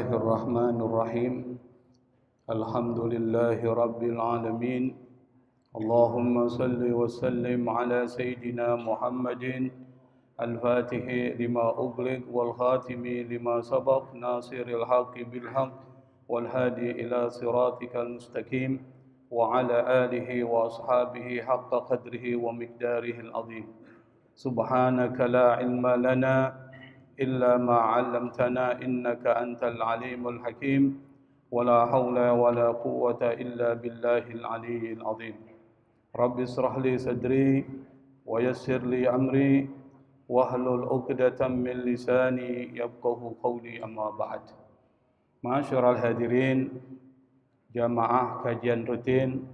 Bismillahirrahmanirrahim. Alhamdulillahi Rabbil Alamin. Allahumma salli wa sallim ala Sayyidina Muhammadin Al-Fatihi lima ughliq wal khatimi lima sabaq nasiril haqqi bil haqq wal hadi ila siratikal mustaqim wa ala alihi wa ashabihi haqqa qadrihi wa miqdarihil azim. Subhanaka la ilma lana إلا ما علمتنا إنك أنت العليم الحكيم ولا حول ولا قوة إلا بالله العلي العظيم رب اشرح لي صدري ويسر لي أمري واحلل عقدة من لساني يفقهوا قولي أما بعد. Ma'asyiral hadirin, jamaah kajian rutin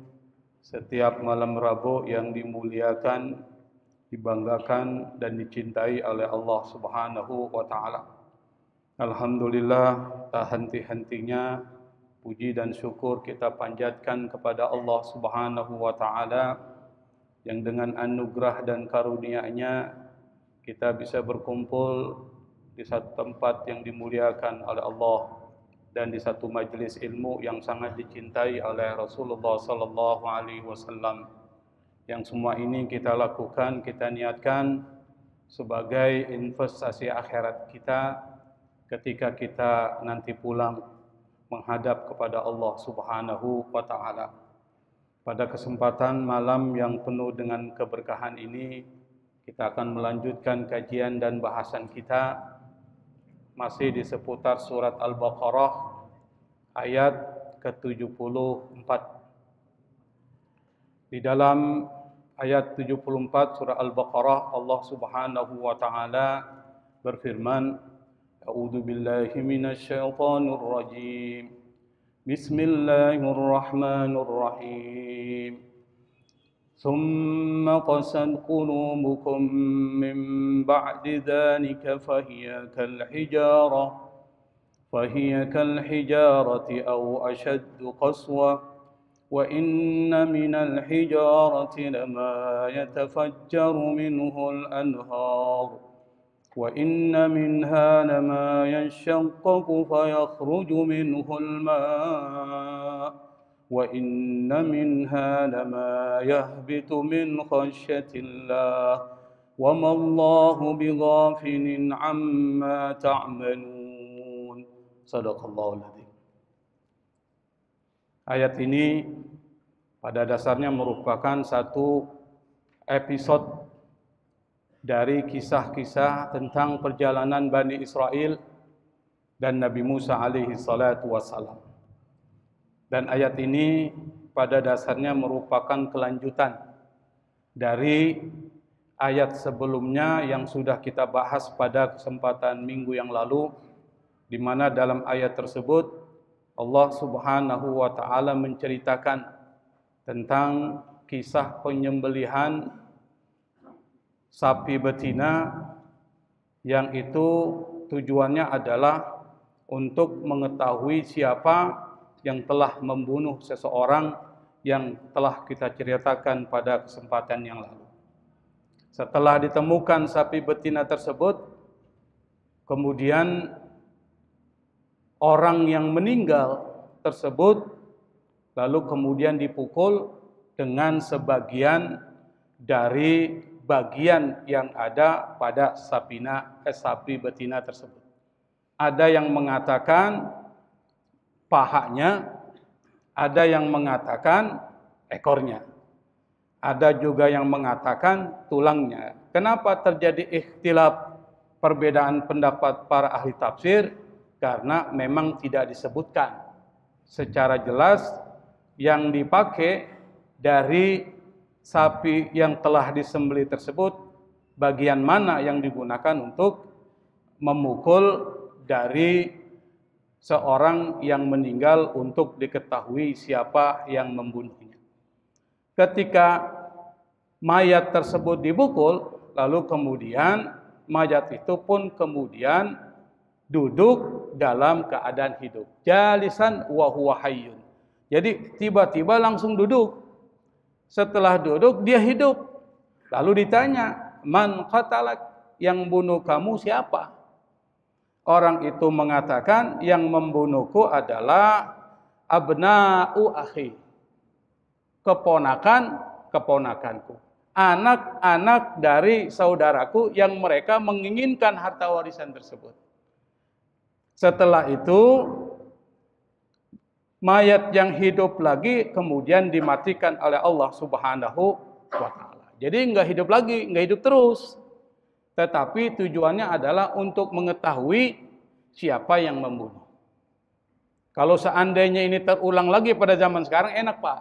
setiap malam Rabu yang dimuliakan, dibanggakan dan dicintai oleh Allah Subhanahu wa taala. Alhamdulillah, tak henti-hentinya puji dan syukur kita panjatkan kepada Allah Subhanahu wa taala yang dengan anugerah dan karunia-Nya kita bisa berkumpul di satu tempat yang dimuliakan oleh Allah dan di satu majelis ilmu yang sangat dicintai oleh Rasulullah sallallahu alaihi wasallam. Yang semua ini kita lakukan, kita niatkan sebagai investasi akhirat kita ketika kita nanti pulang menghadap kepada Allah Subhanahu wa taala. Pada kesempatan malam yang penuh dengan keberkahan ini, kita akan melanjutkan kajian dan bahasan kita masih di seputar surat Al-Baqarah ayat ke-74. Di dalam ayat 74 surah Al-Baqarah, Allah Subhanahu wa taala berfirman, A'udzu billahi minasyaitonir rajim. Bismillahirrahmanirrahim. Tsumma qasad qulubukum min ba'di dzalika fahiya kal hijarati aw ashaddu qaswa. وَإِنَّ مِنَ الْحِجَارَةِ لَمَا يَتَفَجَّرُ مِنْهُ الْأَنْهَارُ وَإِنَّ مِنْهَا لَمَا يَنشَقَّقُ فَيَخْرُجُ مِنْهُ الْمَاءُ وَإِنَّ مِنْهَا لَمَا يَهْبِطُ مِنْ خَشْيَةِ اللَّهِ وَمَا اللَّهُ بِغَافِلٍ عَمَّا تَعْمَلُونَ. Shadaqallahul adzim. Ayat ini pada dasarnya merupakan satu episode dari kisah-kisah tentang perjalanan Bani Israel dan Nabi Musa alaihi salatu wassalam. Dan ayat ini pada dasarnya merupakan kelanjutan dari ayat sebelumnya yang sudah kita bahas pada kesempatan minggu yang lalu, di mana dalam ayat tersebut Allah Subhanahu wa taala menceritakan tentang kisah penyembelihan sapi betina yang itu tujuannya adalah untuk mengetahui siapa yang telah membunuh seseorang yang telah kita ceritakan pada kesempatan yang lalu. Setelah ditemukan sapi betina tersebut, kemudian orang yang meninggal tersebut lalu kemudian dipukul dengan sebagian dari bagian yang ada pada sapi betina tersebut. Ada yang mengatakan pahanya, ada yang mengatakan ekornya, ada juga yang mengatakan tulangnya. Kenapa terjadi ikhtilaf, perbedaan pendapat para ahli tafsir? Karena memang tidak disebutkan secara jelas yang dipakai dari sapi yang telah disembelih tersebut, bagian mana yang digunakan untuk memukul dari seorang yang meninggal untuk diketahui siapa yang membunuhnya. Ketika mayat tersebut dipukul, lalu kemudian mayat itu pun kemudian duduk dalam keadaan hidup. Jalisan wa huwa hayyun. Jadi tiba-tiba langsung duduk. Setelah duduk dia hidup. Lalu ditanya, "Man qatalak?" Yang bunuh kamu siapa? orang itu mengatakan yang membunuhku adalah abna'u akhi, keponakanku, anak-anak dari saudaraku yang mereka menginginkan harta warisan tersebut. Setelah itu mayat yang hidup lagi kemudian dimatikan oleh Allah Subhanahu wa taala. Jadi enggak hidup lagi, enggak hidup terus. Tetapi tujuannya adalah untuk mengetahui siapa yang membunuh. Kalau seandainya ini terulang lagi pada zaman sekarang, enak Pak.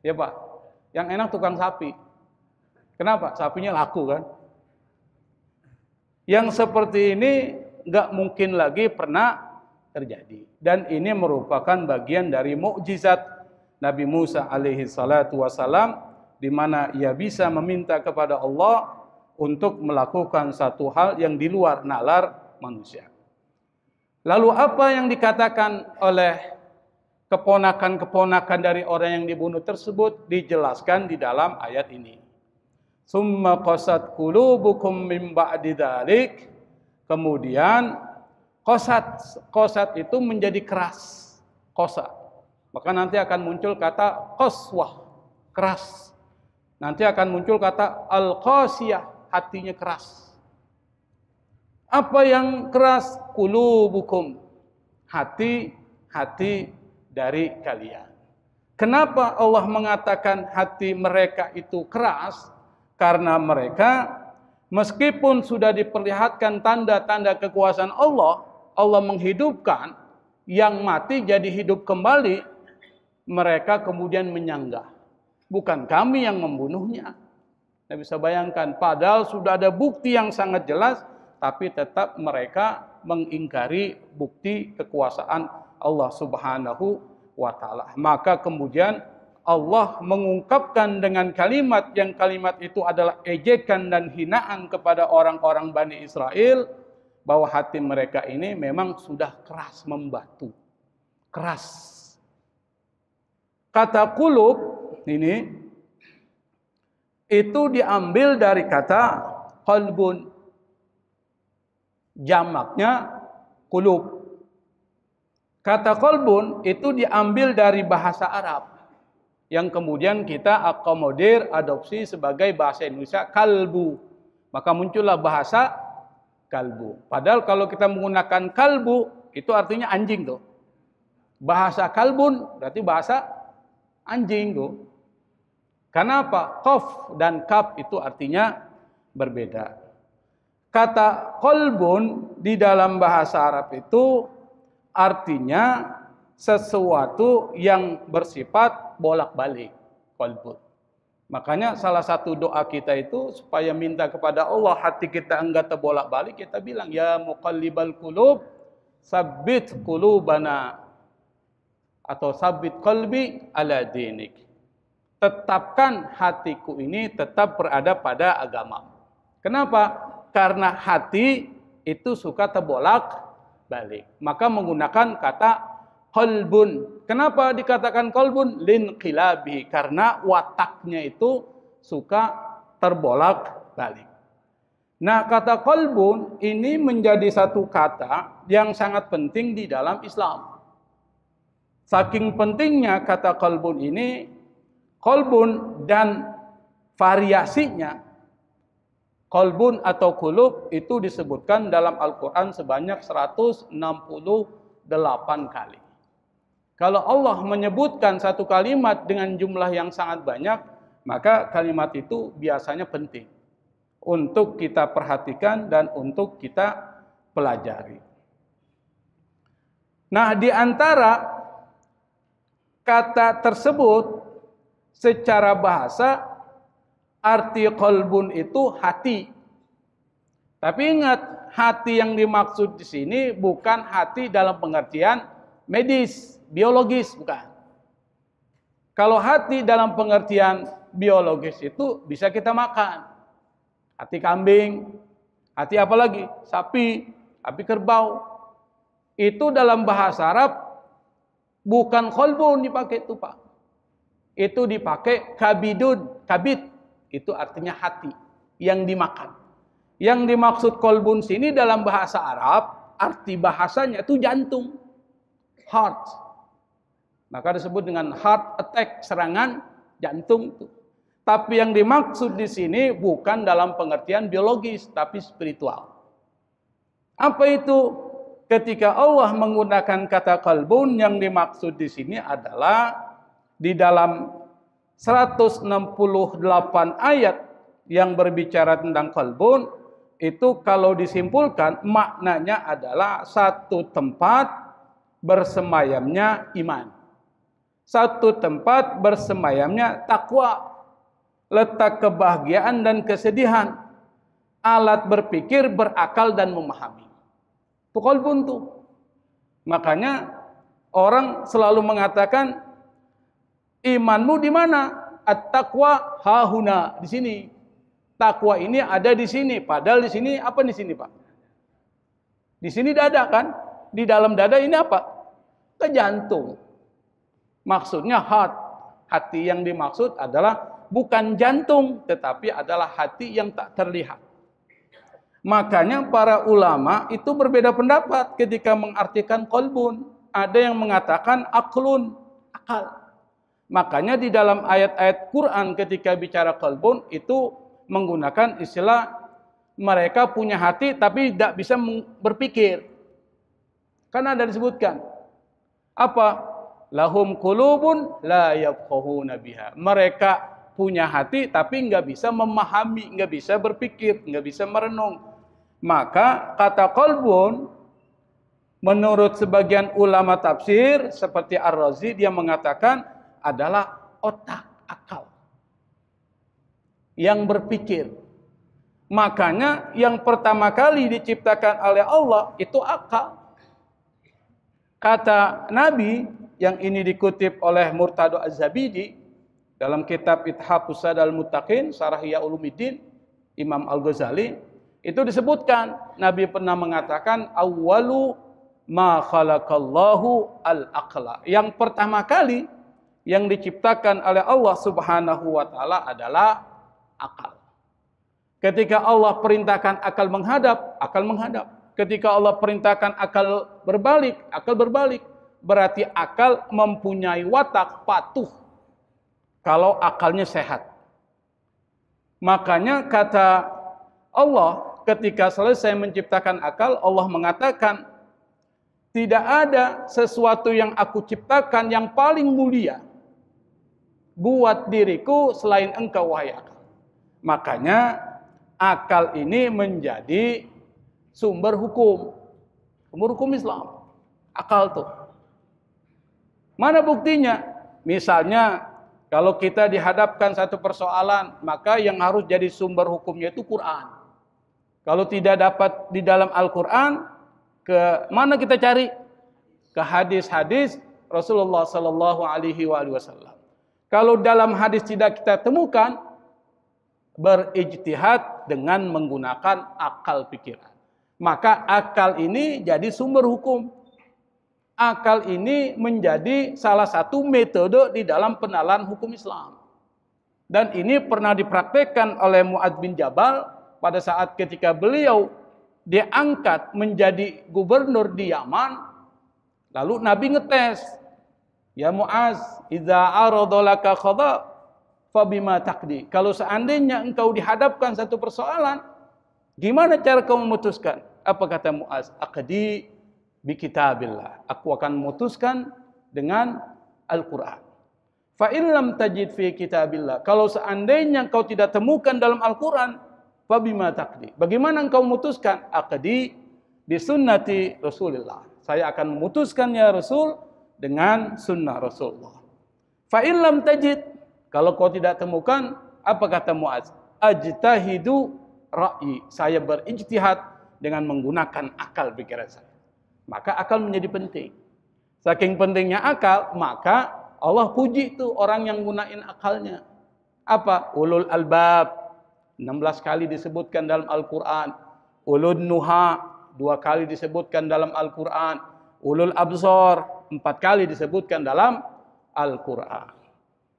Ya Pak, yang enak tukang sapi. Kenapa? Sapinya laku kan. Yang seperti ini nggak mungkin lagi pernah terjadi. Dan ini merupakan bagian dari mukjizat Nabi Musa alaihi salatu wasalam, di mana ia bisa meminta kepada Allah untuk melakukan satu hal yang di luar nalar manusia. Lalu apa yang dikatakan oleh keponakan-keponakan dari orang yang dibunuh tersebut dijelaskan di dalam ayat ini. Summa qasat qulubukum min ba'di dzalik. Kemudian qasat itu menjadi keras. Qasa. Maka nanti akan muncul kata qaswah, keras. Nanti akan muncul kata al-qasiyah, hatinya keras. Apa yang keras? Qulubukum, hati dari kalian. Kenapa Allah mengatakan hati mereka itu keras? Karena mereka meskipun sudah diperlihatkan tanda-tanda kekuasaan Allah, Allah menghidupkan, yang mati jadi hidup kembali, mereka kemudian menyanggah. Bukan kami yang membunuhnya. Anda bisa bayangkan, padahal sudah ada bukti yang sangat jelas, tapi tetap mereka mengingkari bukti kekuasaan Allah Subhanahu wa taala. Maka kemudian Allah mengungkapkan dengan kalimat yang kalimat itu adalah ejekan dan hinaan kepada orang-orang Bani Israel, bahwa hati mereka ini memang sudah keras membatu. Keras. Kata qulub ini itu diambil dari kata qalbun. Jamaknya qulub. Kata qalbun itu diambil dari bahasa Arab, yang kemudian kita akomodir, adopsi sebagai bahasa Indonesia kalbu. Maka muncullah bahasa kalbu. Padahal kalau kita menggunakan kalbu, itu artinya anjing tuh. Bahasa kalbun berarti bahasa anjing tuh. Kenapa? Qaf dan kaf itu artinya berbeda. Kata qalbun di dalam bahasa Arab itu artinya sesuatu yang bersifat bolak-balik, qalbun. Makanya salah satu doa kita itu supaya minta kepada Allah hati kita enggak terbolak-balik, kita bilang ya muqallibal qulub tsabbit qulubana, atau tsabbit qalbi ala dinik. Tetapkan hatiku ini tetap berada pada agama. Kenapa? Karena hati itu suka terbolak-balik. Maka menggunakan kata qalbun. Kenapa dikatakan qalbun? Linqilabihi, karena wataknya itu suka terbolak-balik. Nah, kata qalbun ini menjadi satu kata yang sangat penting di dalam Islam. Saking pentingnya kata qalbun ini, qalbun dan variasinya, qalbun atau qulub itu disebutkan dalam Al-Quran sebanyak 168 kali. Kalau Allah menyebutkan satu kalimat dengan jumlah yang sangat banyak, maka kalimat itu biasanya penting untuk kita perhatikan dan untuk kita pelajari. Nah, di antara kata tersebut secara bahasa, arti qalbun itu hati. Tapi ingat, hati yang dimaksud di sini bukan hati dalam pengertian medis, biologis, bukan. Kalau hati dalam pengertian biologis itu bisa kita makan. Hati kambing, hati apa lagi? Sapi, hati kerbau. Itu dalam bahasa Arab bukan qalbun dipakai itu, Pak. Itu dipakai kabidun, kabid. Itu artinya hati yang dimakan. Yang dimaksud qalbun sini dalam bahasa Arab arti bahasanya itu jantung, heart. Maka disebut dengan heart attack, serangan jantung. Tapi yang dimaksud di sini bukan dalam pengertian biologis, tapi spiritual. Apa itu? Ketika Allah menggunakan kata qalbun, yang dimaksud di sini adalah di dalam 168 ayat yang berbicara tentang qalbun, itu kalau disimpulkan maknanya adalah satu tempat bersemayamnya iman. Satu tempat bersemayamnya takwa. Letak kebahagiaan dan kesedihan, alat berpikir, berakal dan memahami. Itu qalbun tuh. Makanya orang selalu mengatakan, imanmu di mana? At-taqwa hahuna, di sini. Takwa ini ada di sini. Padahal di sini apa di sini, Pak? Di sini dada kan? Di dalam dada ini apa? Ke jantung. Maksudnya heart. Hati yang dimaksud adalah bukan jantung, tetapi adalah hati yang tak terlihat. Makanya para ulama itu berbeda pendapat ketika mengartikan qalbun. Ada yang mengatakan aklun, akal. Makanya di dalam ayat-ayat Quran ketika bicara qalbun itu menggunakan istilah mereka punya hati tapi tidak bisa berpikir. Karena ada disebutkan apa? Lahum qulubun la yafqahuna biha. Mereka punya hati tapi nggak bisa memahami, nggak bisa berpikir, nggak bisa merenung. Maka kata qalbun menurut sebagian ulama tafsir seperti Ar-Razi, dia mengatakan adalah otak, akal yang berpikir. Makanya yang pertama kali diciptakan oleh Allah itu akal. Kata Nabi yang ini dikutip oleh Murtado Az-Zabidi dalam kitab Ithafus Sadal Muttaqin, Syarah Ihya Ulumuddin, Imam Al-Ghazali, itu disebutkan, Nabi pernah mengatakan, awwalu ma khalaqallahu al-aqla. Yang pertama kali yang diciptakan oleh Allah Subhanahu wa taala adalah akal. Ketika Allah perintahkan akal menghadap, akal menghadap. Ketika Allah perintahkan akal berbalik, akal berbalik. Berarti akal mempunyai watak patuh kalau akalnya sehat. Makanya kata Allah ketika selesai menciptakan akal, Allah mengatakan, tidak ada sesuatu yang aku ciptakan yang paling mulia buat diriku selain engkau, wahai akal. Makanya akal ini menjadi sumber hukum Islam. Akal tuh. Mana buktinya? Misalnya kalau kita dihadapkan satu persoalan, maka yang harus jadi sumber hukumnya itu Quran. Kalau tidak dapat di dalam Al-Quran, ke mana kita cari? Ke hadis-hadis Rasulullah Sallallahu Alaihi Wasallam. Kalau dalam hadis tidak kita temukan, berijtihad dengan menggunakan akal pikiran. Maka akal ini jadi sumber hukum. Akal ini menjadi salah satu metode di dalam penalaan hukum Islam. Dan ini pernah dipraktekkan oleh Mu'adz bin Jabal pada saat ketika beliau diangkat menjadi gubernur di Yaman. Lalu Nabi ngetes, ya Mu'adz, idza aradalaka qada fabima taqdi. Kalau seandainya engkau dihadapkan satu persoalan, gimana cara kau memutuskan? Apa kata Mu'adz? Aqdi bi kitabillah. Aku akan memutuskan dengan Al-Quran. Fa in lam tajid fi kitabillah. Kalau seandainya engkau tidak temukan dalam Al-Quran, fa bima taqdi. Bagaimana engkau memutuskan? Aqdi bi sunnati Rasulillah. Saya akan memutuskan ya Rasul dengan sunnah Rasulullah. Fa in lam tajid. Kalau kau tidak temukan, apa kata Mu'adz? Ajtahidu ra'yi. Saya berijtihad dengan menggunakan akal pikiran saya. Maka akal menjadi penting. Saking pentingnya akal, maka Allah puji itu orang yang gunain akalnya. Apa? Ulul albab. 16 kali disebutkan dalam Al-Quran. Ulul nuha. 2 kali disebutkan dalam Al-Quran. Ulul absar. 4 kali disebutkan dalam Al-Quran.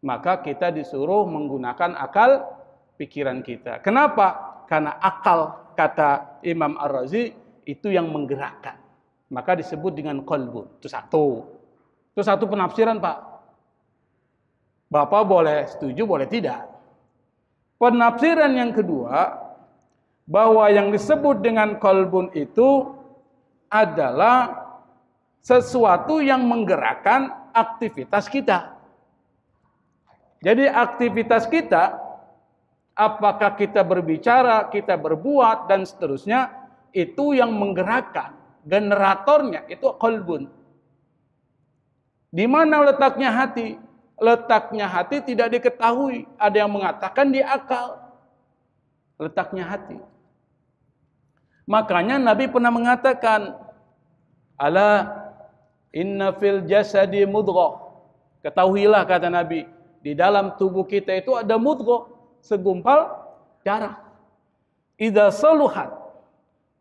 Maka kita disuruh menggunakan akal pikiran kita. Kenapa? Karena akal, kata Imam Ar-Razi, itu yang menggerakkan. maka disebut dengan qalbun. Itu satu. Itu satu penafsiran, Pak. Bapak boleh setuju, boleh tidak. Penafsiran yang kedua, bahwa yang disebut dengan qalbun itu adalah sesuatu yang menggerakkan aktivitas kita. Jadi aktivitas kita, apakah kita berbicara, kita berbuat, dan seterusnya, itu yang menggerakkan. Generatornya itu qalbun. Di mana letaknya hati? Letaknya hati tidak diketahui. Ada yang mengatakan di akal. Letaknya hati. Makanya Nabi pernah mengatakan, ala inna fil jasadi mudghah. Ketahuilah, kata Nabi, di dalam tubuh kita itu ada mudghah, segumpal darah. Idza saluhat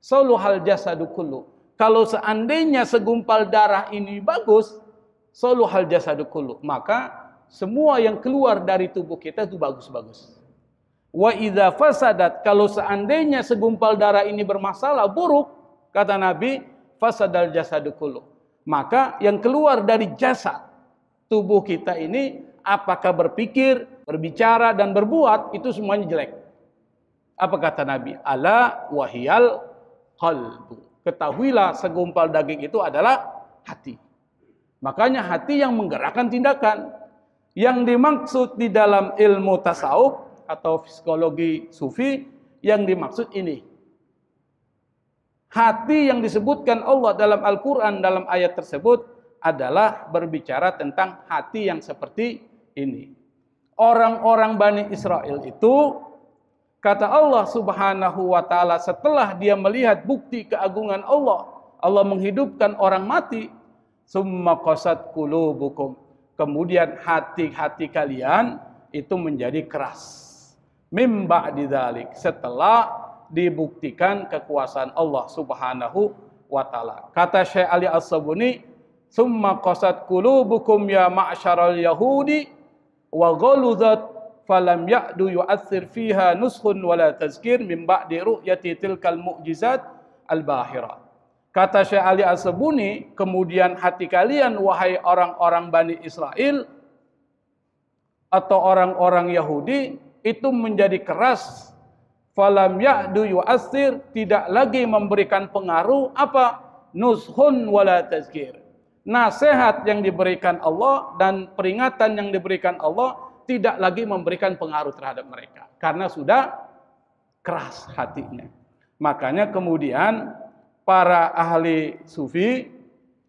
saluhal jasadu kullu. Kalau seandainya segumpal darah ini bagus, saluhal jasadu kullu, maka semua yang keluar dari tubuh kita itu bagus-bagus. Wa idza fasadat, kalau seandainya segumpal darah ini bermasalah, buruk, kata Nabi, fasadal jasadu kullu, maka yang keluar dari jasad tubuh kita ini, apakah berpikir, berbicara, dan berbuat, itu semuanya jelek. Apa kata Nabi? Ala wahiyal qalbu. Ketahuilah segumpal daging itu adalah hati. Makanya hati yang menggerakkan tindakan. Yang dimaksud di dalam ilmu tasawuf atau psikologi sufi, yang dimaksud ini. Hati yang disebutkan Allah dalam Al-Quran dalam ayat tersebut adalah berbicara tentang hati yang seperti ini. Orang-orang Bani Israel itu, kata Allah Subhanahu wa ta'ala, setelah dia melihat bukti keagungan Allah, Allah menghidupkan orang mati, summa qasat qulubukum, kemudian hati-hati kalian itu menjadi keras. Mim ba'di dzalik, setelah dibuktikan kekuasaan Allah Subhanahu wa ta'ala. Kata Syekh Ali As-Sabuni, summa qasat qulubukum ya ma'syaral yahudi wa ghaluzat falam ya'du yu'athir fiha nushun wala tazkir min ba'di ru'yati tilkal mu'jizat al-bahira. Kata Syekh Ali As-Sabuni, kemudian hati kalian wahai orang-orang Bani Israel atau orang-orang Yahudi itu menjadi keras, falam ya'du yu'athir, tidak lagi memberikan pengaruh apa? Nushun wala tazkir. Nasihat yang diberikan Allah dan peringatan yang diberikan Allah tidak lagi memberikan pengaruh terhadap mereka karena sudah keras hatinya. Makanya kemudian para ahli sufi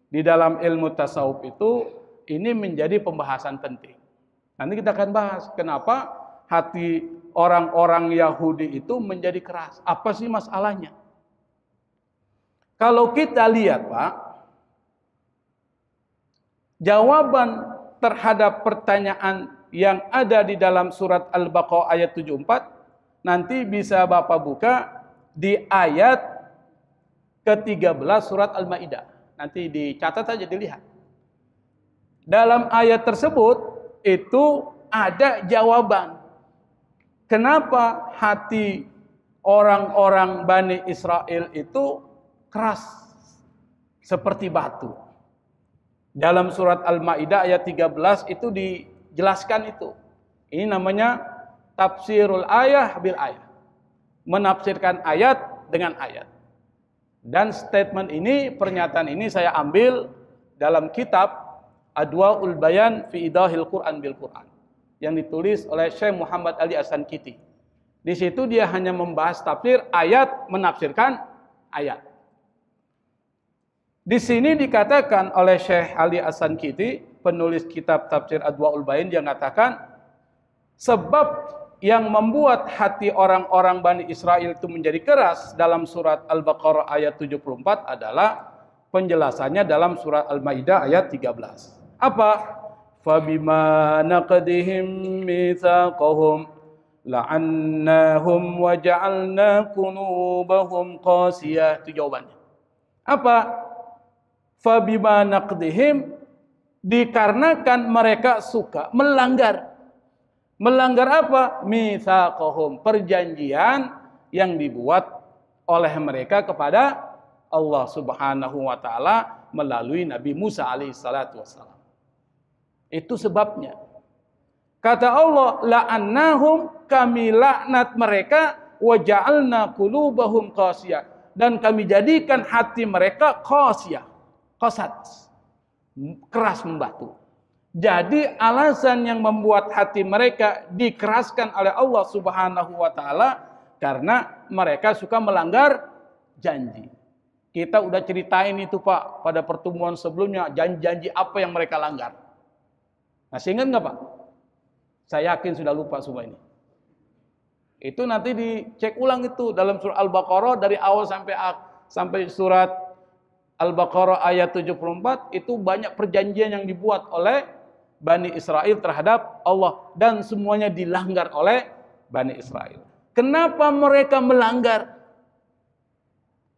di dalam ilmu tasawuf itu ini menjadi pembahasan penting. Nanti kita akan bahas kenapa hati orang-orang Yahudi itu menjadi keras. Apa sih masalahnya? Kalau kita lihat, Pak, jawaban terhadap pertanyaan yang ada di dalam surat Al-Baqarah ayat 74, nanti bisa Bapak buka di ayat ke-13 surat Al-Maidah. Nanti dicatat saja, dilihat. Dalam ayat tersebut itu ada jawaban. Kenapa hati orang-orang Bani Israel itu keras seperti batu? Dalam surat Al-Maidah ayat 13 itu dijelaskan itu. Ini namanya tafsirul ayah bil ayah. Menafsirkan ayat dengan ayat. Dan statement ini, pernyataan ini saya ambil dalam kitab Adwaul Bayan fi Idahil Quran bil Quran yang ditulis oleh Syekh Muhammad Ali As-Sankiti. Di situ dia hanya membahas tafsir ayat, menafsirkan ayat. Di sini dikatakan oleh Syekh Ali As-Sankiti, penulis kitab tafsir Adwaul Bayan, dia mengatakan sebab yang membuat hati orang-orang Bani Israel itu menjadi keras dalam surat Al-Baqarah ayat 74 adalah penjelasannya dalam surat Al-Maidah ayat 13. Apa? Fabima naqdihim mitsaqahum la'annahum wa ja'alna qulubahum qasiyah. Itu jawabannya. Apa? Fabima naqdihim, dikarenakan mereka suka melanggar. Melanggar apa? Mitsaqahum, perjanjian yang dibuat oleh mereka kepada Allah Subhanahu wa taala melalui Nabi Musa alaihissalatu wassalam. Itu sebabnya. Kata Allah, la'annahum, kami laknat mereka, wa ja'alna qulubahum qasiyah, dan kami jadikan hati mereka qasiyah, qasat, keras membatu. Jadi alasan yang membuat hati mereka dikeraskan oleh Allah Subhanahu wa taala karena mereka suka melanggar janji. Kita udah ceritain itu Pak pada pertemuan sebelumnya, janji-janji apa yang mereka langgar. Masih ingat nggak Pak? Saya yakin sudah lupa semua ini. Itu nanti dicek ulang itu dalam surah Al-Baqarah dari awal sampai surat Al-Baqarah ayat 74, itu banyak perjanjian yang dibuat oleh Bani Israel terhadap Allah dan semuanya dilanggar oleh Bani Israel. Kenapa mereka melanggar?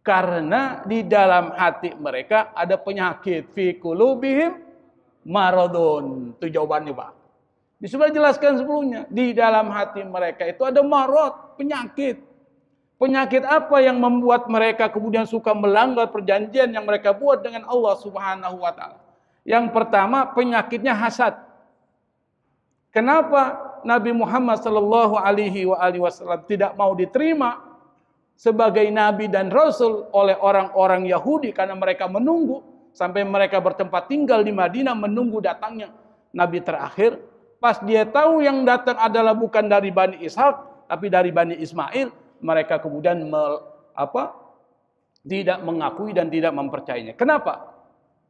Karena di dalam hati mereka ada penyakit, fi qulubihim maradun. Itu jawabannya Pak. Sudah jelaskan sebelumnya, di dalam hati mereka itu ada marad, penyakit. Penyakit apa yang membuat mereka kemudian suka melanggar perjanjian yang mereka buat dengan Allah Subhanahu wa taala? Yang pertama, penyakitnya hasad. Kenapa Nabi Muhammad sallallahu alaihi wasallam tidak mau diterima sebagai nabi dan rasul oleh orang-orang Yahudi? Karena mereka menunggu sampai mereka bertempat tinggal di Madinah menunggu datangnya nabi terakhir. Pas dia tahu yang datang adalah bukan dari Bani Ishak tapi dari Bani Ismail, mereka kemudian tidak mengakui dan tidak mempercayainya. Kenapa?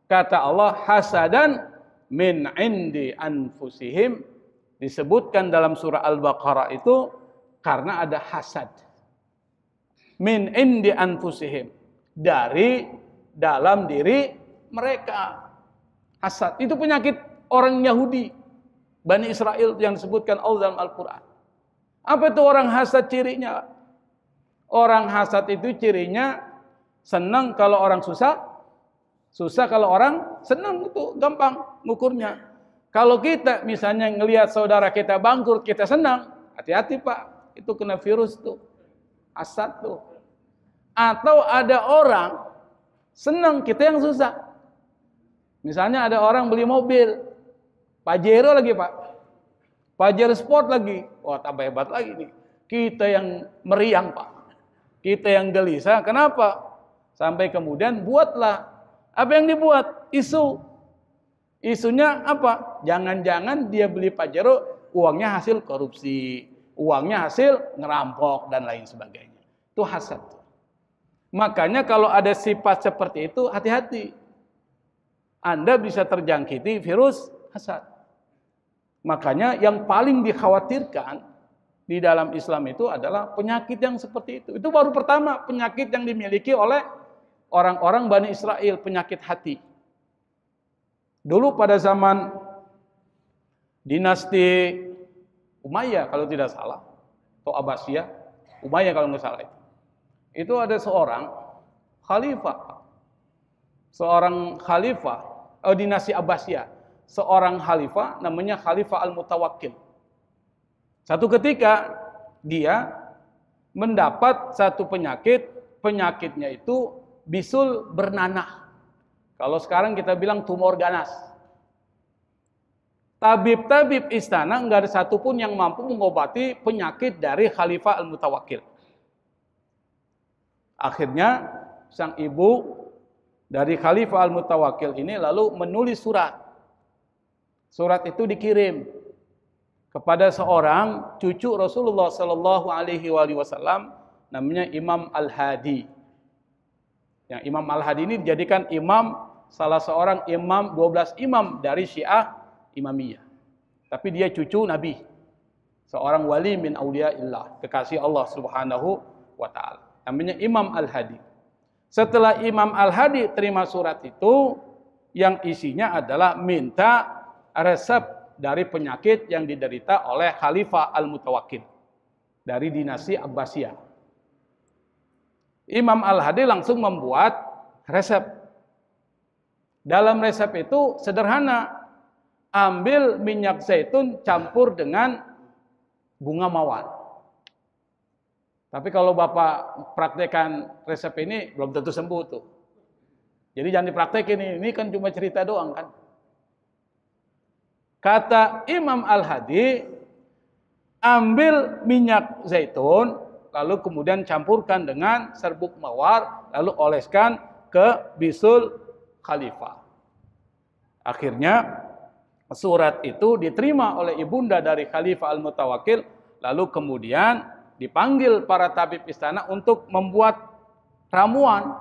Kata Allah, hasadan min indi anfusihim, disebutkan dalam surah Al-Baqarah itu karena ada hasad. Min indi anfusihim, dari dalam diri mereka. Hasad itu penyakit orang Yahudi, Bani Israel yang disebutkan Allah dalam Al-Quran. Apa itu orang hasad cirinya? Orang hasad itu cirinya senang kalau orang susah, susah kalau orang senang, itu gampang ngukurnya. Kalau kita misalnya ngelihat saudara kita bangkrut, kita senang, hati-hati Pak, itu kena virus tuh, hasad tuh. Atau ada orang senang kita yang susah. Misalnya ada orang beli mobil, Pajero lagi Pak, Pajero Sport lagi, wah tambah hebat lagi nih. Kita yang meriang Pak, kita yang gelisah. Kenapa? Sampai kemudian buatlah, apa yang dibuat? Isu. Isunya apa? Jangan-jangan dia beli Pajero, uangnya hasil korupsi, uangnya hasil ngerampok dan lain sebagainya. Itu hasad. Makanya kalau ada sifat seperti itu, hati-hati. Anda bisa terjangkiti virus hasad. Makanya yang paling dikhawatirkan di dalam Islam itu adalah penyakit yang seperti itu. Itu baru pertama penyakit yang dimiliki oleh orang-orang Bani Israel, penyakit hati. Dulu pada zaman dinasti Umayyah kalau tidak salah, atau Abbasiyah, Umayyah kalau nggak salah itu ada seorang khalifah, dinasti Abbasiyah, seorang khalifah namanya Khalifah Al-Mutawakkil. Satu ketika dia mendapat satu penyakit, penyakitnya itu bisul bernanah. Kalau sekarang kita bilang tumor ganas. Tabib-tabib istana nggak ada satupun yang mampu mengobati penyakit dari Khalifah Al-Mutawakkil. Akhirnya sang ibu dari Khalifah Al-Mutawakkil ini lalu menulis surat. Surat itu dikirim kepada seorang cucu Rasulullah Sallallahu Alaihi Wasallam, namanya Imam Al-Hadi. Yang Imam Al-Hadi ini dijadikan imam, salah seorang imam, 12 imam dari Syiah Imamiyah. Tapi dia cucu Nabi, seorang wali min auliyaillah, kekasih Allah Subhanahu wa taala. Namanya Imam Al-Hadi. Setelah Imam Al-Hadi terima surat itu, yang isinya adalah minta resep dari penyakit yang diderita oleh Khalifah Al-Mutawakkil dari dinasti Abbasiyah. Imam Al-Hadi langsung membuat resep. Dalam resep itu sederhana, ambil minyak zaitun campur dengan bunga mawar. Tapi kalau Bapak praktekkan resep ini belum tentu sembuh tuh. Jadi jangan dipraktekin ini kan cuma cerita doang kan. Kata Imam Al-Hadi, ambil minyak zaitun, lalu kemudian campurkan dengan serbuk mawar, lalu oleskan ke bisul khalifah. Akhirnya surat itu diterima oleh ibunda dari Khalifah Al-Mutawakkil, lalu kemudian dipanggil para tabib istana untuk membuat ramuan,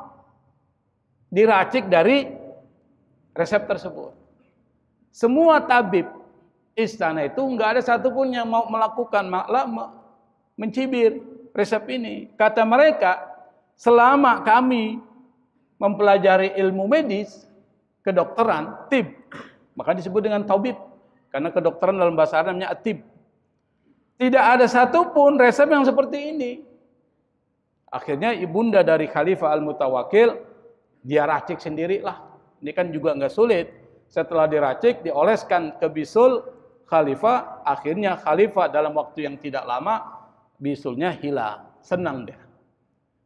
diracik dari resep tersebut. Semua tabib istana itu nggak ada satupun yang mau melakukan, malah mencibir resep ini. Kata mereka, selama kami mempelajari ilmu medis, kedokteran, tib, maka disebut dengan tabib, karena kedokteran dalam bahasa Arab namanya atib. Tidak ada satupun resep yang seperti ini. Akhirnya ibunda dari Khalifah Al-Mutawakkil, dia racik sendirilah. Ini kan juga nggak sulit. Setelah diracik, dioleskan ke bisul khalifah. Akhirnya khalifah dalam waktu yang tidak lama, bisulnya hilang. Senang dia.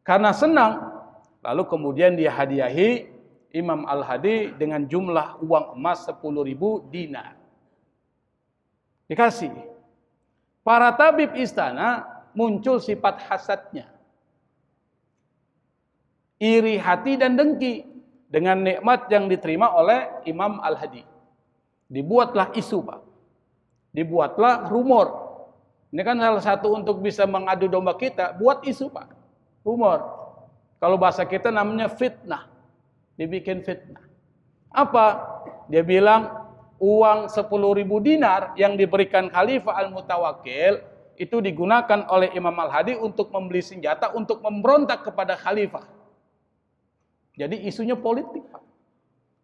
Karena senang, lalu kemudian dia hadiahi Imam Al-Hadi dengan jumlah uang emas 10.000 dinar. Dikasih. Para tabib istana muncul sifat hasadnya. Iri hati dan dengki dengan nikmat yang diterima oleh Imam Al-Hadi. Dibuatlah isu, Pak. Dibuatlah rumor. Ini kan salah satu untuk bisa mengadu domba kita, buat isu, Pak. Rumor. Kalau bahasa kita namanya fitnah. Dibikin fitnah. Apa? Dia bilang uang 10.000 dinar yang diberikan Khalifah Al-Mutawakkil itu digunakan oleh Imam Al-Hadi untuk membeli senjata untuk memberontak kepada Khalifah. Jadi isunya politik, Pak.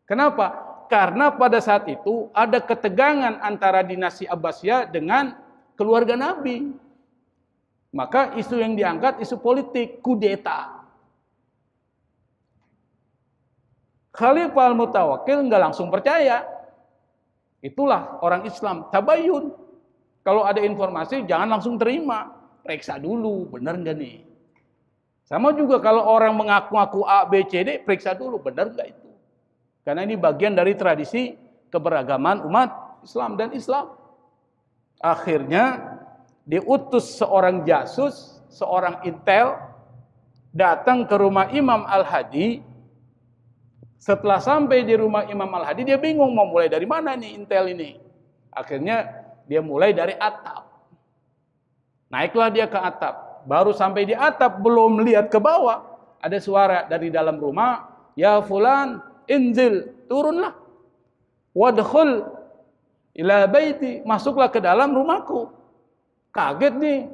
Kenapa? Karena pada saat itu ada ketegangan antara dinasti Abbasiyah dengan keluarga Nabi. Maka isu yang diangkat isu politik, kudeta. Khalifah Al-Mutawakkil nggak langsung percaya. Itulah orang Islam, tabayun. Kalau ada informasi jangan langsung terima, periksa dulu, benar nggak nih? Sama juga kalau orang mengaku-ngaku A, B, C, D, periksa dulu, benar nggak itu? Karena ini bagian dari tradisi keberagaman umat Islam dan Islam. Akhirnya diutus seorang jasus, seorang intel, datang ke rumah Imam Al-Hadi. Setelah sampai di rumah Imam Al-Hadi, dia bingung mau mulai dari mana nih intel ini. Akhirnya dia mulai dari atap. Naiklah dia ke atap. Baru sampai di atap, belum lihat ke bawah, ada suara dari dalam rumah, ya fulan, inzil, turunlah. Wadkhul ila baiti, masuklah ke dalam rumahku. Kaget nih,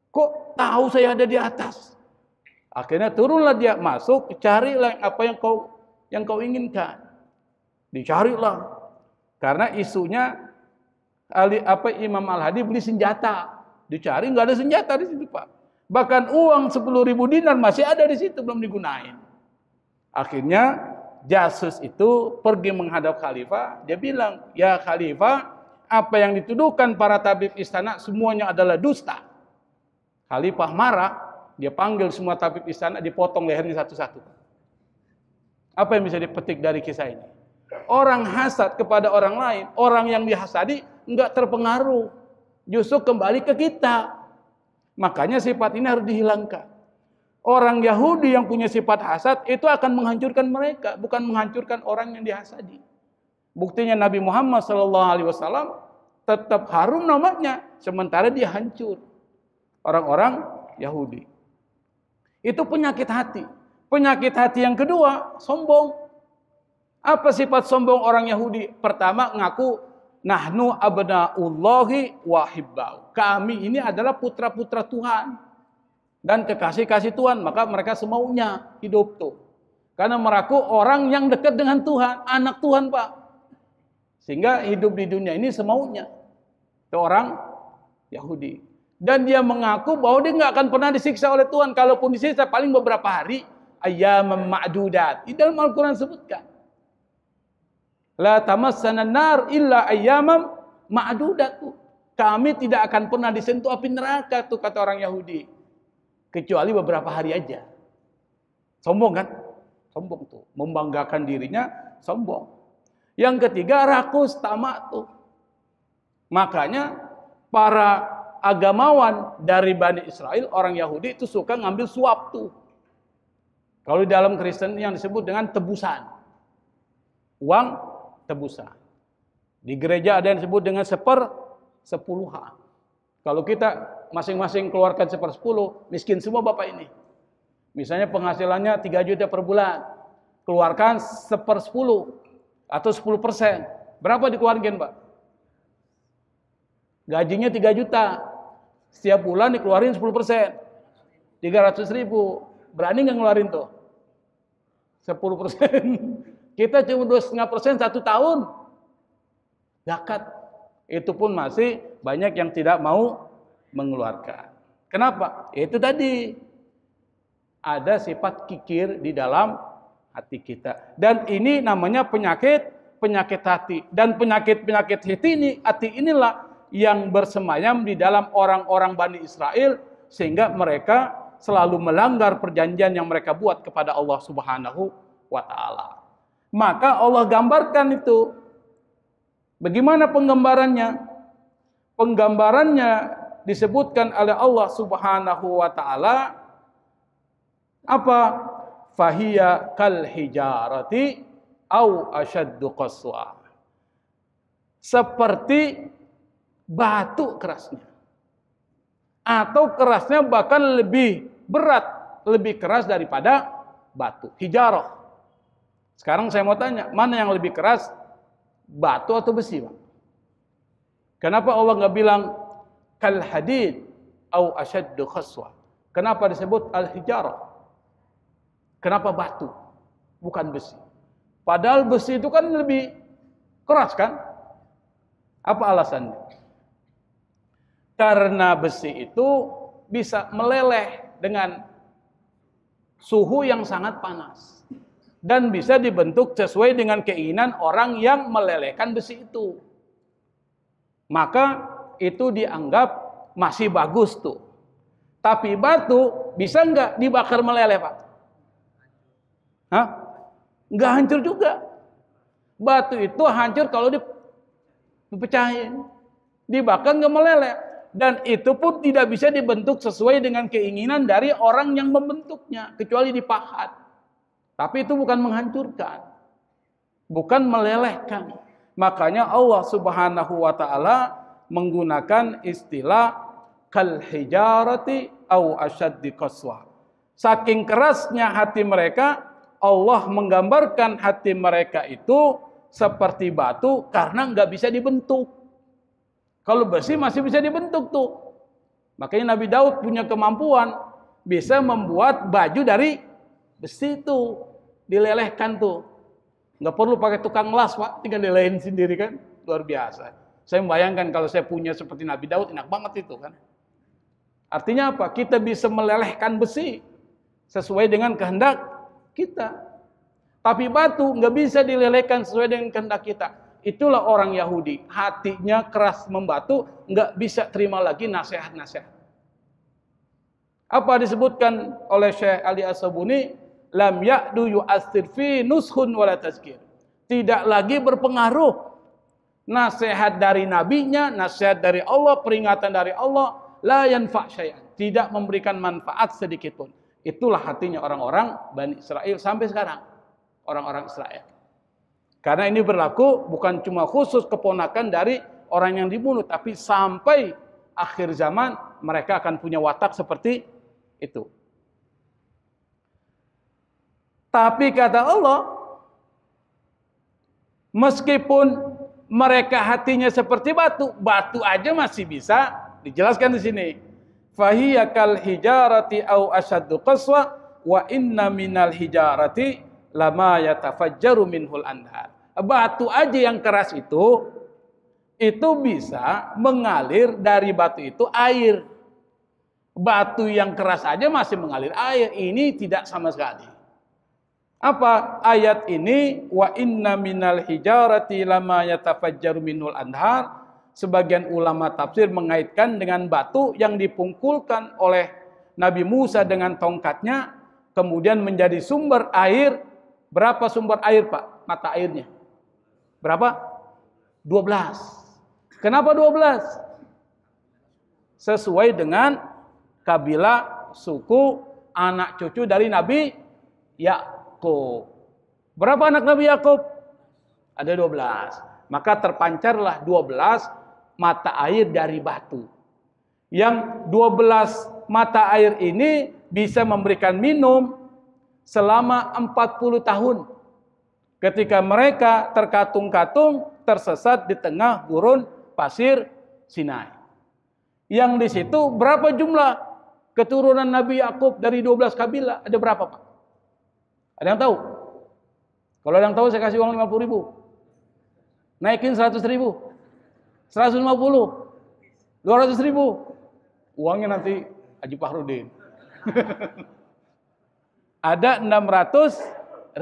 kok tahu saya ada di atas? Akhirnya turunlah dia, masuk, carilah apa yang kau inginkan. Dicarilah. Karena isunya Imam Al-Hadi beli senjata. Dicari nggak ada senjata di situ, Pak. Bahkan uang 10.000 dinar masih ada di situ, belum digunain. Akhirnya jasus itu pergi menghadap khalifah. Dia bilang, ya khalifah, apa yang dituduhkan para tabib istana semuanya adalah dusta. Khalifah marah, dia panggil semua tabib istana, dipotong lehernya satu-satu. Apa yang bisa dipetik dari kisah ini? Orang hasad kepada orang lain, orang yang dihasadi nggak terpengaruh. Justru kembali ke kita. Makanya sifat ini harus dihilangkan. Orang Yahudi yang punya sifat hasad itu akan menghancurkan mereka, bukan menghancurkan orang yang dihasadi. Buktinya Nabi Muhammad SAW tetap harum namanya, sementara dia hancur. Orang-orang Yahudi. Itu penyakit hati. Penyakit hati yang kedua, sombong. Apa sifat sombong orang Yahudi? Pertama, ngaku nahnu abnaullahi wa hibbau. Kami ini adalah putra-putra Tuhan dan kekasih-kasih Tuhan, maka mereka semaunya hidup tuh. Karena mereka orang yang dekat dengan Tuhan, anak Tuhan, Pak. Sehingga hidup di dunia ini semaunya. Itu orang Yahudi. Dan dia mengaku bahwa dia nggak akan pernah disiksa oleh Tuhan. Kalaupun disiksa paling beberapa hari, ayyamam ma'dudat. Di dalam Al-Quran sebutkan. La tamassana nar illa ayyamam ma'dudat. Kami tidak akan pernah disentuh api neraka tuh kata orang Yahudi. kecuali beberapa hari aja. Sombong kan? Sombong tuh, membanggakan dirinya, sombong. Yang ketiga rakus, tamak tuh. Makanya para agamawan dari Bani Israel, orang Yahudi itu suka ngambil suap tuh. Kalau di dalam Kristen yang disebut dengan tebusan. Uang tebusan. Di gereja ada yang disebut dengan sepersepuluhan. Kalau kita masing-masing keluarkan 1/10, miskin semua Bapak ini. Misalnya penghasilannya 3 juta per bulan. Keluarkan 1/10 atau 10%. Berapa dikeluarkan Pak? Gajinya 3 juta. Setiap bulan dikeluarin 10%. 300.000. Berani nggak ngeluarin tuh? 10%. Kita cuma 2,5% 1 tahun. Zakat. Itu pun masih banyak yang tidak mau mengeluarkan. Kenapa? Itu tadi. Ada sifat kikir di dalam hati kita. Dan ini namanya penyakit hati. Dan penyakit hati inilah yang bersemayam di dalam orang-orang Bani Israel. Sehingga mereka selalu melanggar perjanjian yang mereka buat kepada Allah Subhanahu wa Ta'ala. Maka Allah gambarkan itu. Bagaimana penggambarannya? Penggambarannya disebutkan oleh Allah Subhanahu wa Ta'ala apa? Fahiya kal hijarati au asyaddu qaswa. Seperti batu kerasnya. Atau kerasnya bahkan lebih berat, lebih keras daripada batu. Hijarah. Sekarang saya mau tanya, mana yang lebih keras? Batu atau besi, Pak? Kenapa Allah nggak bilang kal hadid au asyaddu qaswa? Kenapa disebut al hijarah? Kenapa batu? Bukan besi. Padahal besi itu kan lebih keras kan? Apa alasannya? Karena besi itu bisa meleleh dengan suhu yang sangat panas. Dan bisa dibentuk sesuai dengan keinginan orang yang melelehkan besi itu. Maka itu dianggap masih bagus tuh. Tapi batu bisa nggak dibakar meleleh, Pak? Hah? Nggak hancur juga. Batu itu hancur kalau dipecahin. Dibakar nggak meleleh. Dan itu pun tidak bisa dibentuk sesuai dengan keinginan dari orang yang membentuknya. Kecuali dipahat. Tapi itu bukan menghancurkan. Bukan melelehkan. Makanya Allah Subhanahu wa Ta'ala menggunakan istilah kal hijarati au asyaddi qaswa. Saking kerasnya hati mereka, Allah menggambarkan hati mereka itu seperti batu karena nggak bisa dibentuk. Kalau besi masih bisa dibentuk tuh. Makanya Nabi Daud punya kemampuan bisa membuat baju dari besi itu. Dilelehkan tuh. Nggak perlu pakai tukang las, Pak. Tinggal dilelehin sendiri kan. Luar biasa. Saya membayangkan kalau saya punya seperti Nabi Daud, enak banget itu kan. Artinya apa? Kita bisa melelehkan besi sesuai dengan kehendak kita. Tapi batu nggak bisa dilelehkan sesuai dengan kehendak kita. Itulah orang Yahudi. Hatinya keras membatu, nggak bisa terima lagi nasihat-nasihat. Apa disebutkan oleh Syekh Ali As-Sabuni? Lam ya'du yu'assir fi nushun wala tazkir. Tidak lagi berpengaruh nasihat dari nabinya, nasihat dari Allah, peringatan dari Allah, la yanfa' syai'an. Tidak memberikan manfaat sedikit pun. Itulah hatinya orang-orang Bani Israel sampai sekarang. Orang-orang Israel. Karena ini berlaku bukan cuma khusus keponakan dari orang yang dibunuh, tapi sampai akhir zaman mereka akan punya watak seperti itu. Tapi kata Allah, meskipun mereka hatinya seperti batu, batu aja masih bisa dijelaskan di sini. Fahiya kal hijarati au asyaddu qaswa wa inna minal hijarati lama yatafajjaru minhul anhar. Batu aja yang keras itu bisa mengalir dari batu itu air. Batu yang keras aja masih mengalir air. Ini tidak sama sekali. Apa ayat ini? Wa inna minal hijarati lama yatafajjaru minhul anhar. Sebagian ulama tafsir mengaitkan dengan batu yang dipungkulkan oleh Nabi Musa dengan tongkatnya, kemudian menjadi sumber air. Berapa sumber air, Pak? Mata airnya. Berapa? 12. Kenapa 12? Sesuai dengan kabilah, suku, anak cucu dari Nabi Yakub. Berapa anak Nabi Yakub? Ada 12. Maka terpancarlah 12 mata air dari batu. Yang 12 mata air ini bisa memberikan minum selama 40 tahun. Ketika mereka terkatung-katung tersesat di tengah gurun pasir Sinai. Yang di situ berapa jumlah keturunan Nabi Yakub dari 12 kabilah? Ada berapa, Pak? Ada yang tahu? Kalau ada yang tahu saya kasih uang 50.000. Naikin 100.000. 150. 200.000. Uangnya nanti Haji Fahrudin. Ada 600.000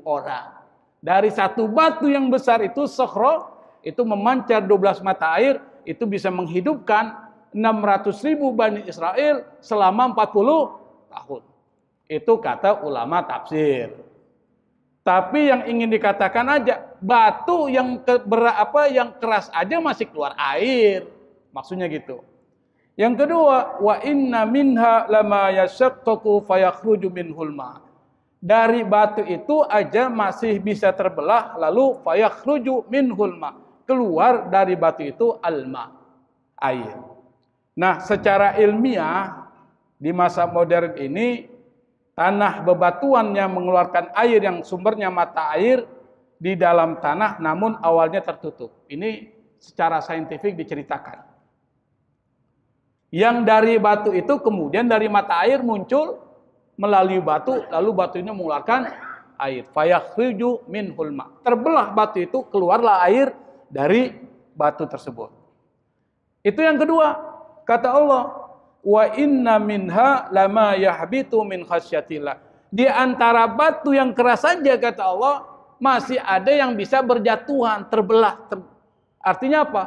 orang. Dari satu batu yang besar itu, Sokhro, itu memancar 12 mata air, itu bisa menghidupkan 600.000 Bani Israel selama 40 tahun. Itu kata ulama tafsir. Tapi yang ingin dikatakan aja, batu yang yang keras aja masih keluar air. Maksudnya gitu. Yang kedua, wa inna minha lama yashaqqaqu fayakhruju minhul ma. Dari batu itu aja masih bisa terbelah lalu fayakhruju minhul ma. Keluar dari batu itu alma, air. Nah, secara ilmiah di masa modern ini tanah bebatuan yang mengeluarkan air yang sumbernya mata air di dalam tanah namun awalnya tertutup. Ini secara saintifik diceritakan. Yang dari batu itu kemudian dari mata air muncul melalui batu, lalu batu ini mengeluarkan air. Fayakhriju minhul ma. Terbelah batu itu, keluarlah air dari batu tersebut. Itu yang kedua. Kata Allah, wa inna minha lama yahbitu min khasyatillah. Di antara batu yang keras saja kata Allah, masih ada yang bisa berjatuhan, terbelah. Artinya apa?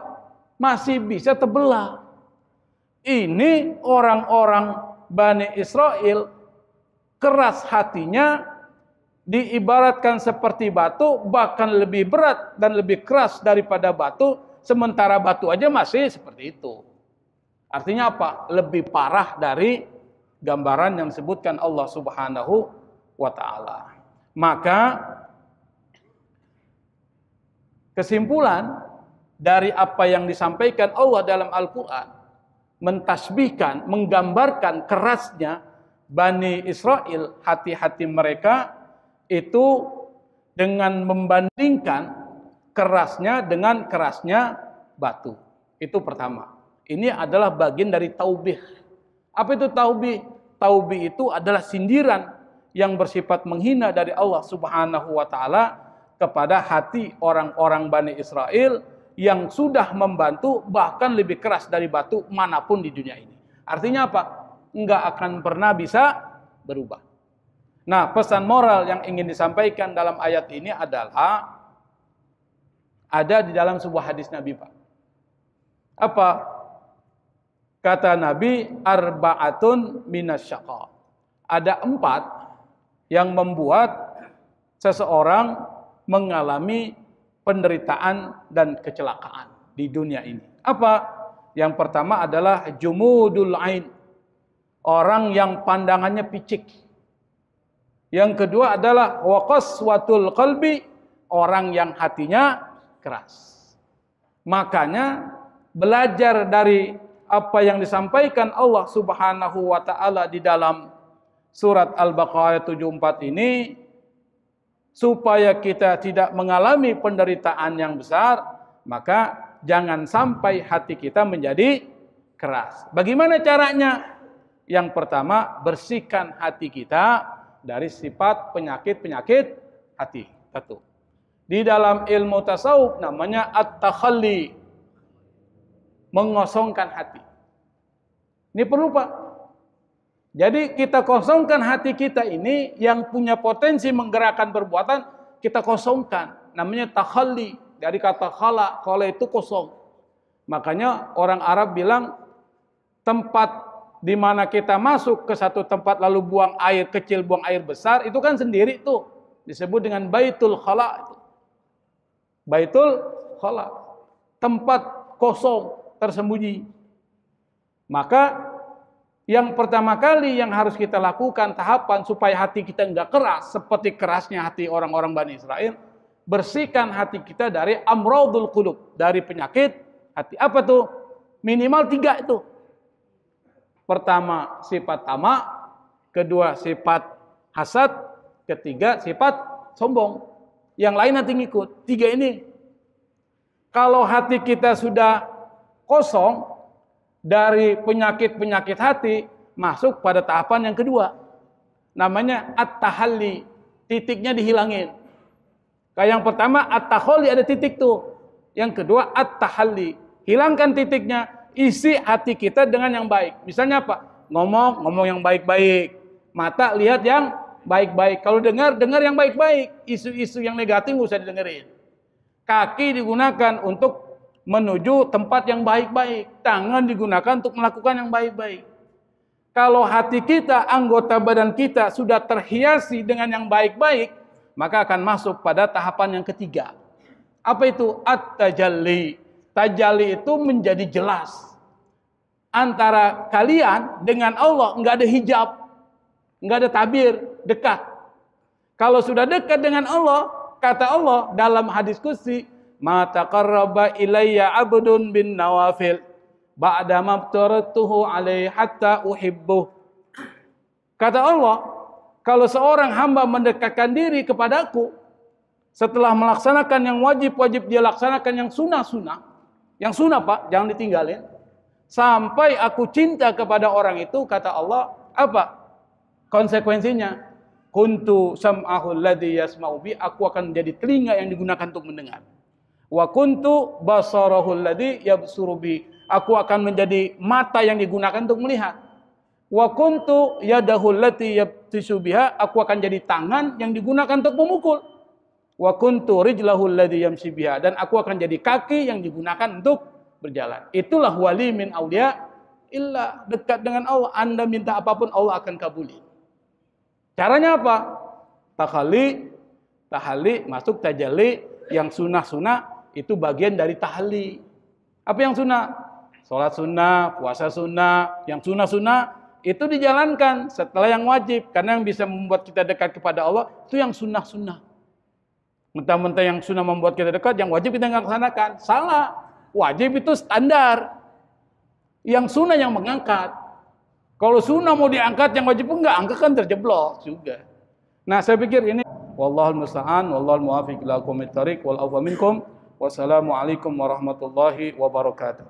Masih bisa terbelah. Ini orang-orang Bani Israel keras hatinya, diibaratkan seperti batu, bahkan lebih berat dan lebih keras daripada batu, sementara batu aja masih seperti itu. Artinya apa? Lebih parah dari gambaran yang disebutkan Allah Subhanahu wa ta'ala. Maka kesimpulan dari apa yang disampaikan Allah dalam Al-Quran, mentasbihkan, menggambarkan kerasnya Bani Israel, hati-hati mereka itu dengan membandingkan kerasnya dengan kerasnya batu. Itu pertama. Ini adalah bagian dari taubih. Apa itu taubih? Taubih itu adalah sindiran yang bersifat menghina dari Allah Subhanahu wa ta'ala kepada hati orang-orang Bani Israel yang sudah membantu bahkan lebih keras dari batu manapun di dunia ini. Artinya apa? Enggak akan pernah bisa berubah. Nah, pesan moral yang ingin disampaikan dalam ayat ini adalah ada di dalam sebuah hadis Nabi, Pak. Apa? Kata Nabi, arba'atun minasyaqa. Ada 4 yang membuat seseorang mengalami penderitaan dan kecelakaan di dunia ini. Apa? Yang pertama adalah jumudul ain. Orang yang pandangannya picik. Yang kedua adalah waqaswatul qalbi. Orang yang hatinya keras. Makanya belajar dari apa yang disampaikan Allah Subhanahu wa ta'ala di dalam surat Al-Baqarah 74 ini, supaya kita tidak mengalami penderitaan yang besar, maka jangan sampai hati kita menjadi keras. Bagaimana caranya? Yang pertama, bersihkan hati kita dari sifat penyakit-penyakit hati. Satu. Di dalam ilmu tasawuf namanya at-takhalli, mengosongkan hati. Ini perlu, Pak. Jadi kita kosongkan hati kita ini yang punya potensi menggerakkan perbuatan, kita kosongkan. Namanya takhalli. Dari kata khala, khala itu kosong. Makanya orang Arab bilang tempat di mana kita masuk ke satu tempat lalu buang air kecil, buang air besar, itu kan sendiri tuh. Disebut dengan Baitul Khala. Baitul Khala. Tempat kosong, tersembunyi. Maka yang pertama kali yang harus kita lakukan tahapan supaya hati kita enggak keras seperti kerasnya hati orang-orang Bani Israel, bersihkan hati kita dari amradul qulub, dari penyakit hati. Apa tuh? Minimal 3 itu. Pertama sifat tamak, kedua sifat hasad, ketiga sifat sombong. Yang lain nanti ngikut. 3 ini. Kalau hati kita sudah kosong dari penyakit-penyakit hati, masuk pada tahapan yang kedua. Namanya at-tahalli. Titiknya dihilangin. Kayak yang pertama at-tahalli ada titik tuh. Yang kedua at-tahalli. Hilangkan titiknya, isi hati kita dengan yang baik. Misalnya apa? Ngomong yang baik-baik. Mata lihat yang baik-baik. Kalau dengar yang baik-baik. Isu-isu yang negatif nggak usah didengerin. Kaki digunakan untuk menuju tempat yang baik-baik. Tangan digunakan untuk melakukan yang baik-baik. Kalau hati kita, anggota badan kita sudah terhiasi dengan yang baik-baik, maka akan masuk pada tahapan yang ketiga. Apa itu? At-tajalli. Tajalli itu menjadi jelas. Antara kalian dengan Allah enggak ada hijab, enggak ada tabir, dekat. Kalau sudah dekat dengan Allah, kata Allah dalam hadis qudsi, ma taqarraba ilayya 'abdun bin nawafil ba'da maftaratuhu alaihi hatta uhibbuh. Kata Allah, kalau seorang hamba mendekatkan diri kepadaku setelah melaksanakan yang wajib-wajib dia laksanakan, yang sunnah-sunnah, yang sunnah Pak, jangan ditinggalin, sampai aku cinta kepada orang itu, kata Allah, apa konsekuensinya? Kuntu sam'ahu alladhi yasma'u bi, aku akan menjadi telinga yang digunakan untuk mendengar. Wa kuntu basarahu alladhi yabsuru bi, aku akan menjadi mata yang digunakan untuk melihat. Wa kuntu yadahu allati yabtishu biha, aku akan jadi tangan yang digunakan untuk memukul. Wa kuntu rijlahu alladhi yamshi biha, dan aku akan jadi kaki yang digunakan untuk berjalan. Itulah wali min auliya illa, dekat dengan Allah. Anda minta apapun Allah akan kabuli. Caranya apa? Tahalli, masuk tajalli. Yang sunnah-sunnah itu bagian dari tahalli. Apa yang sunnah? Salat sunnah, puasa sunnah. Yang sunnah-sunnah itu dijalankan setelah yang wajib. Karena yang bisa membuat kita dekat kepada Allah itu yang sunnah-sunnah. Mentah-mentah yang sunnah membuat kita dekat, yang wajib kita nggak laksanakan. Salah. Wajib itu standar. Yang sunnah yang mengangkat. Kalau sunnah mau diangkat, yang wajib enggak, angkat kan terjeblok juga. Nah, saya pikir ini wallahul musta'an, wallahul muwaffiq ila aqwamit thariq, wal afwa minkum. Wassalamualaikum warahmatullahi wabarakatuh.